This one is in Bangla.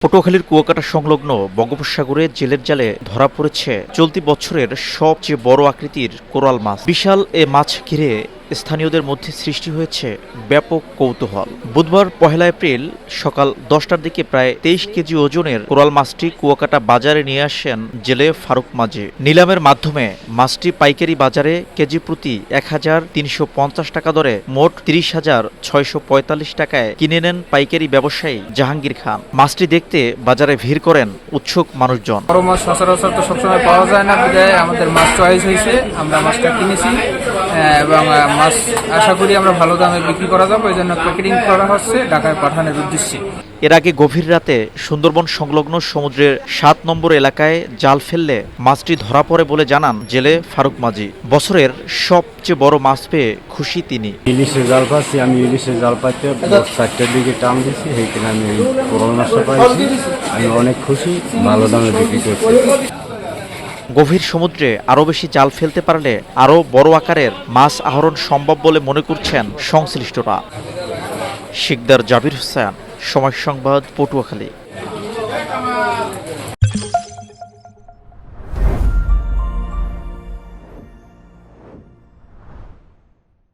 পটুয়াখালীর কুয়াকাটা সংলগ্ন বঙ্গোপসাগরে জেলের জালে ধরা পড়েছে চলতি বছরের সবচেয়ে বড় আকৃতির কোরাল মাছ। বিশাল এ মাছ ঘিরে স্থানীয়দের মধ্যে সৃষ্টি হয়েছে ব্যাপক কৌতূহল। বুধবার ১ এপ্রিল সকাল ১০টার দিকে প্রায় ২৩ কেজি ওজনের কোরাল মাছটি কুয়াকাটা বাজারে নিয়ে আসেন জেলে ফারুক মাঝি। নিলামের মাধ্যমে মাছটি পাইকারি বাজারে কেজি প্রতি ১,৩৫০ টাকা দরে মোট ৩০,৬৪৫ টাকায় কিনে নেন পাইকারি ব্যবসায়ী জাহাঙ্গীর খান। মাছটি দেখতে বাজারে ভিড় করেন উৎসুক মানুষজন। বড় মাছ সচরাচর তো সবসময় পাওয়া যায় না, বিধায় আমাদের মাছ চয়েস হয়েছে, আমরা মাছটা কিনেছি এবং মাছ আশা করি আমরা ভালো দামে বিক্রি করা যাবে, এই জন্য প্যাকেটিং করা হচ্ছে ঢাকায় পাঠানোর উদ্দেশ্যে। এর আগে গভীর রাতে সুন্দরবন সংলগ্ন সমুদ্রের ৭ নম্বর এলাকায় জাল ফেললে মাছটি ধরা পড়ে বলে জানান জেলে ফারুক মাঝি। বছরের সবচেয়ে বড় মাছ পেয়ে খুশি তিনি। ইলিশের জাল পাচ্ছি, আমি ইলিশের জাল পাইতে ৪টার দিকে টান দিচ্ছি, সেইখানে আমি এই কোরাল মাছটা পাইছি। আমি অনেক খুশি, ভালো দামে বিক্রি করছি। গভীর সমুদ্রে আরও বেশি জাল ফেলতে পারলে আরও বড় আকারের মাছ আহরণ সম্ভব বলে মনে করছেন সংশ্লিষ্টরা। শিকদার জাবির হোসেন, সময় সংবাদ, পটুয়াখালী।